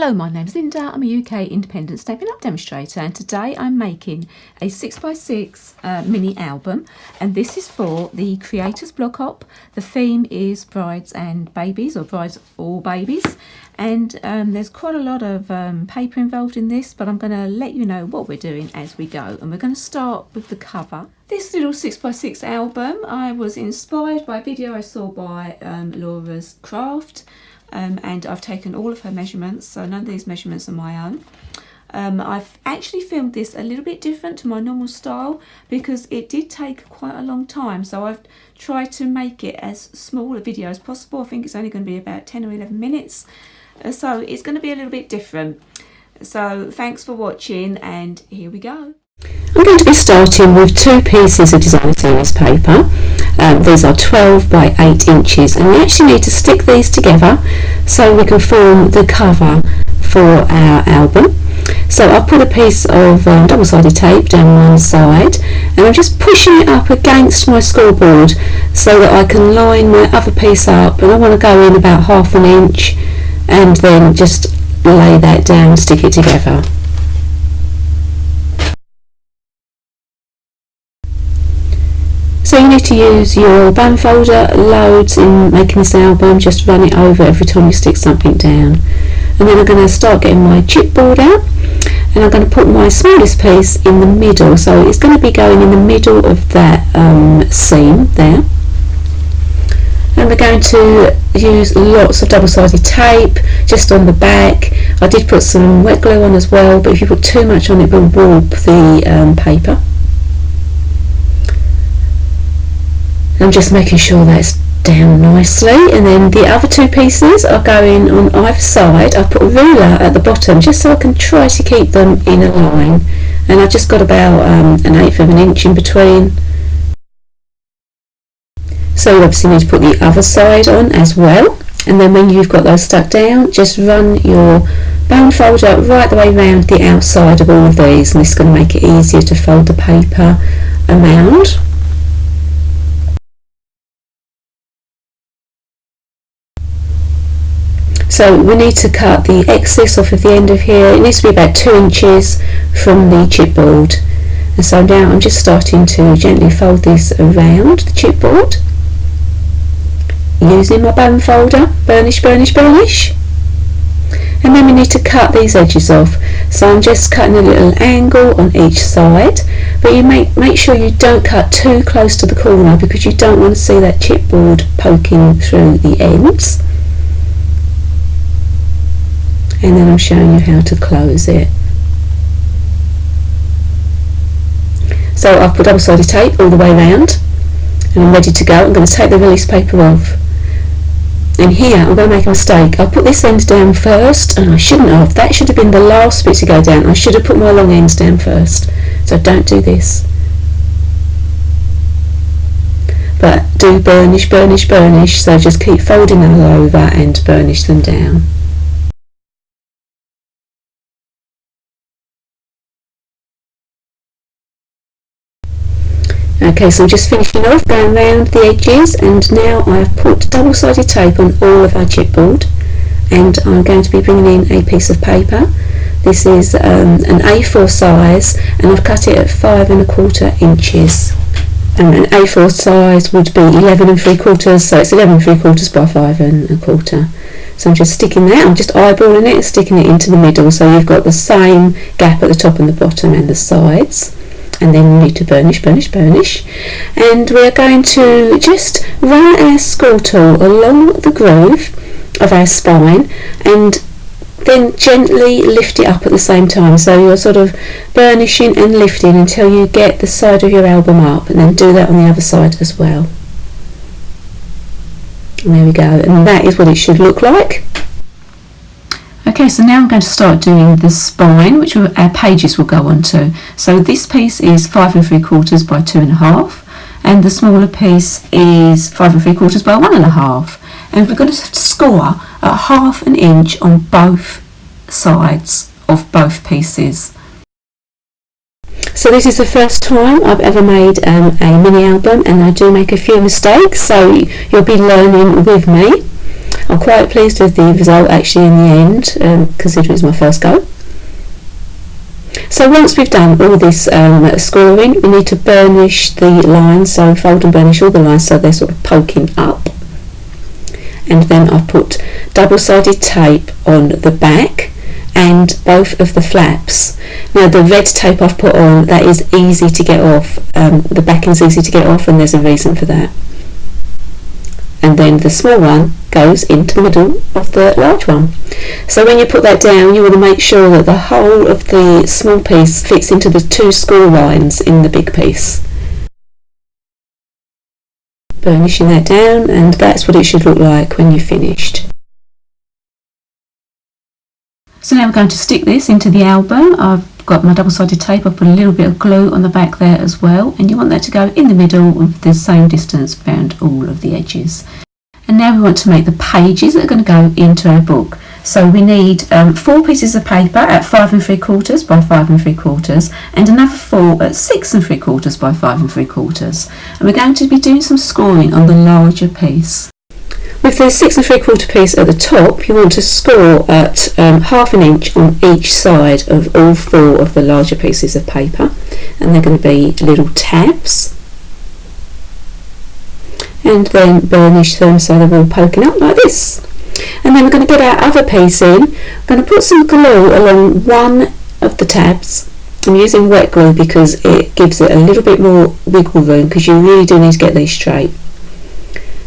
Hello, my name's Linda. I'm a UK independent Stampin' Up demonstrator, and today I'm making a 6x6 mini album, and this is for the Creators Block Op. The theme is brides and babies, or brides or babies, and there's quite a lot of paper involved in this, but I'm going to let you know what we're doing as we go. And we're going to start with the cover. This little 6x6 album, I was inspired by a video I saw by Laura's Craft. And I've taken all of her measurements, so none of these measurements are my own. I've actually filmed this a little bit different to my normal style because it did take quite a long time, so I've tried to make it as small a video as possible. I think it's only going to be about 10 or 11 minutes, so it's going to be a little bit different. So thanks for watching, and here we go. I'm going to be starting with two pieces of designer series paper. These are 12 by 8 inches, and we actually need to stick these together so we can form the cover for our album. So I've put a piece of double-sided tape down one side, and I'm just pushing it up against my scoreboard so that I can line my other piece up, and I want to go in about 1/2 inch and then just lay that down, stick it together. So you need to use your bone folder loads in making this album. Just run it over every time you stick something down. And then I'm going to start getting my chipboard out, and I'm going to put my smallest piece in the middle. So it's going to be going in the middle of that seam there. And we're going to use lots of double-sided tape just on the back. I did put some wet glue on as well, but if you put too much on it will warp the paper. I'm just making sure that's down nicely, and then the other two pieces are going on either side. I put a ruler at the bottom just so I can try to keep them in a line, and I just got about 1/8 of an inch in between. So you obviously need to put the other side on as well, and then when you've got those stuck down, just run your bone folder right the way around the outside of all of these, and this is going to make it easier to fold the paper around. So we need to cut the excess off of the end of here. It needs to be about 2 inches from the chipboard. And so now I'm just starting to gently fold this around the chipboard using my bone folder. Burnish, burnish, burnish. And then we need to cut these edges off. So I'm just cutting a little angle on each side, but you make sure you don't cut too close to the corner because you don't want to see that chipboard poking through the ends. And then I'm showing you how to close it. So I've put double-sided tape all the way around, and I'm ready to go. I'm going to take the release paper off. And here I'm going to make a mistake. I'll put this end down first, and I shouldn't have. That should have been the last bit to go down. I should have put my long ends down first. So don't do this. But do burnish, burnish, burnish. So just keep folding them over and burnish them down. Okay, so I'm just finishing off, going around the edges, and now I've put double-sided tape on all of our chipboard, and I'm going to be bringing in a piece of paper. This is an A4 size, and I've cut it at 5 1/4 inches. An A4 size would be 11 3/4, so it's 11 3/4 by 5 1/4. So I'm just sticking that, I'm just eyeballing it and sticking it into the middle, so you've got the same gap at the top and the bottom and the sides. And then we need to burnish, burnish, burnish. And we're going to just run our score tool along the groove of our spine and then gently lift it up at the same time. So you're sort of burnishing and lifting until you get the side of your album up, and then do that on the other side as well. And there we go, and that is what it should look like. Okay, so now I'm going to start doing the spine, which our pages will go on to. So this piece is 5 3/4 by 2 1/2, and the smaller piece is 5 3/4 by 1 1/2. And we're going to score at 1/2 inch on both sides of both pieces. So this is the first time I've ever made a mini album, and I do make a few mistakes, so you'll be learning with me. I'm quite pleased with the result actually in the end, considering it was my first go. So once we've done all this scoring, we need to burnish the lines, so fold and burnish all the lines so they're sort of poking up. And then I've put double-sided tape on the back and both of the flaps. Now the red tape I've put on, that is easy to get off, the backing's easy to get off, and there's a reason for that. And then the small one goes into the middle of the large one. So when you put that down, you want to make sure that the whole of the small piece fits into the 2 score lines in the big piece. Burnishing that down, and that's what it should look like when you're finished. So now we're going to stick this into the album. I've got my double-sided tape, I've put a little bit of glue on the back there as well, and you want that to go in the middle with the same distance around all of the edges. And now we want to make the pages that are going to go into our book. So we need 4 pieces of paper at 5 3/4 by 5 3/4 and another 4 at 6 3/4 by 5 3/4. And we're going to be doing some scoring on the larger piece. With the 6 3/4 piece at the top, you want to score at ½ an inch on each side of all 4 of the larger pieces of paper, and they're going to be little tabs. And then burnish them so they're all poking up like this. And then we're going to get our other piece in. I'm going to put some glue along one of the tabs. I'm using wet glue because it gives it a little bit more wiggle room, because you really do need to get these straight.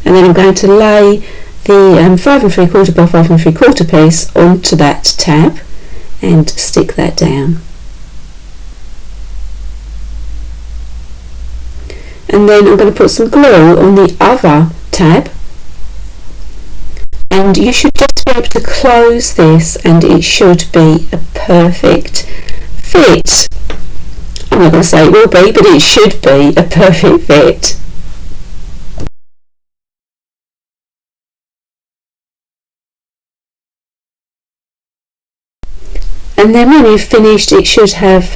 And then I'm going to lay the 5 3/4 by 5 3/4 piece onto that tab and stick that down. And then I'm going to put some glue on the other tab, and you should just be able to close this and it should be a perfect fit. I'm not going to say it will be, but it should be a perfect fit. And then when you've finished, it should have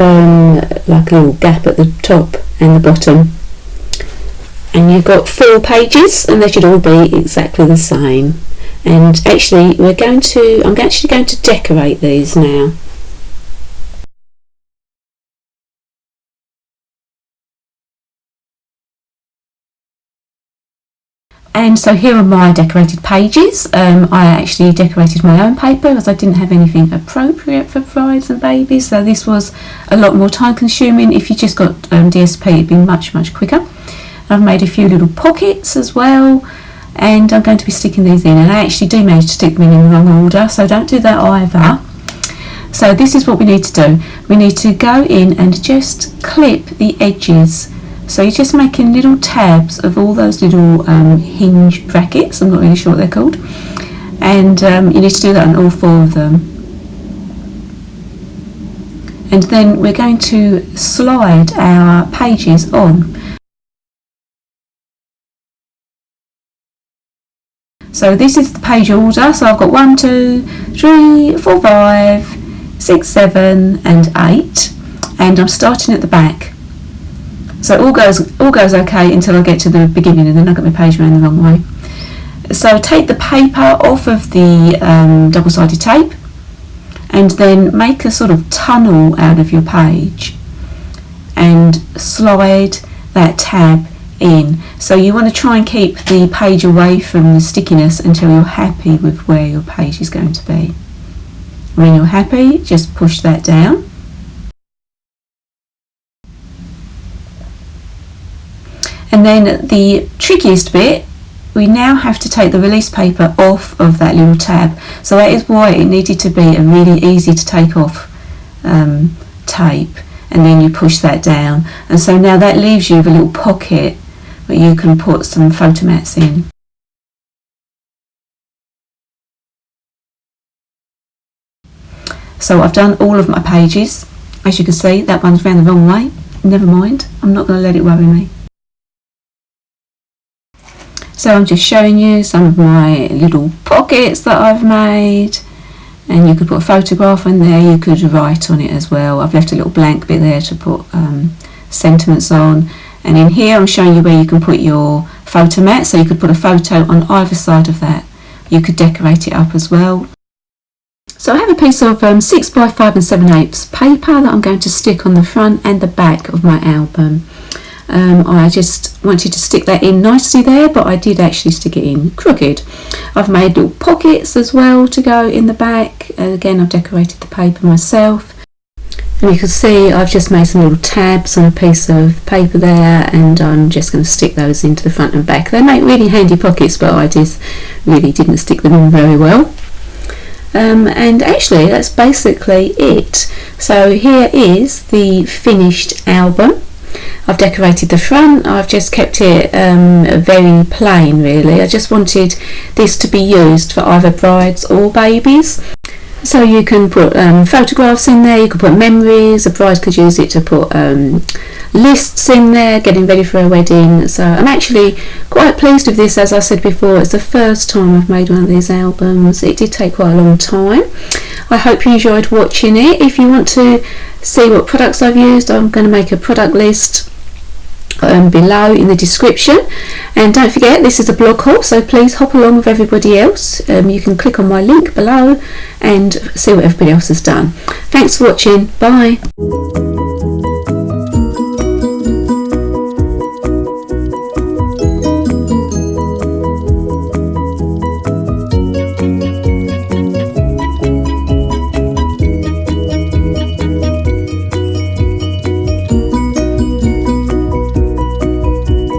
like a little gap at the top and the bottom. And you've got 4 pages, and they should all be exactly the same. And actually, I'm actually going to decorate these now. And so here are my decorated pages. I actually decorated my own paper as I didn't have anything appropriate for brides and babies, so this was a lot more time consuming. If you just got DSP, it'd be much quicker. I've made a few little pockets as well, and I'm going to be sticking these in, and I actually do manage to stick them in the wrong order, so don't do that either. So this is what we need to do. We need to go in and just clip the edges. So you're just making little tabs of all those little hinge brackets, I'm not really sure what they're called, and you need to do that on all 4 of them. And then we're going to slide our pages on. So this is the page order, so I've got 1, 2, 3, 4, 5, 6, 7 and 8, and I'm starting at the back. So it all goes okay until I get to the beginning, and then I got my page around the wrong way. So take the paper off of the double-sided tape, and then make a sort of tunnel out of your page and slide that tab in. So you want to try and keep the page away from the stickiness until you're happy with where your page is going to be. When you're happy, just push that down. And then the trickiest bit, we now have to take the release paper off of that little tab. So that is why it needed to be a really easy to take off tape, and then you push that down. And so now that leaves you with a little pocket where you can put some photomats in. So I've done all of my pages. As you can see, that one's round the wrong way. Never mind, I'm not going to let it worry me. So I'm just showing you some of my little pockets that I've made, and you could put a photograph in there, you could write on it as well. I've left a little blank bit there to put sentiments on, and in here I'm showing you where you can put your photomat, so you could put a photo on either side of that you could decorate it up as well. So I have a piece of 6 by 5 7/8 paper that I'm going to stick on the front and the back of my album. I just wanted to stick that in nicely there, but I did actually stick it in crooked. I've made little pockets as well to go in the back. Again, I've decorated the paper myself. And you can see I've just made some little tabs on a piece of paper there, and I'm just going to stick those into the front and back. They make really handy pockets, but I just really didn't stick them in very well. And actually that's basically it. So here is the finished album. I've decorated the front. I've just kept it very plain really. I just wanted this to be used for either brides or babies. So you can put photographs in there, you could put memories, a bride could use it to put lists in there, getting ready for a wedding. So I'm actually quite pleased with this. As I said before, it's the first time I've made one of these albums. It did take quite a long time. I hope you enjoyed watching it. If you want to see what products I've used, I'm going to make a product list below in the description. And don't forget, this is a blog haul, so please hop along with everybody else. You can click on my link below and see what everybody else has done. Thanks for watching. Bye.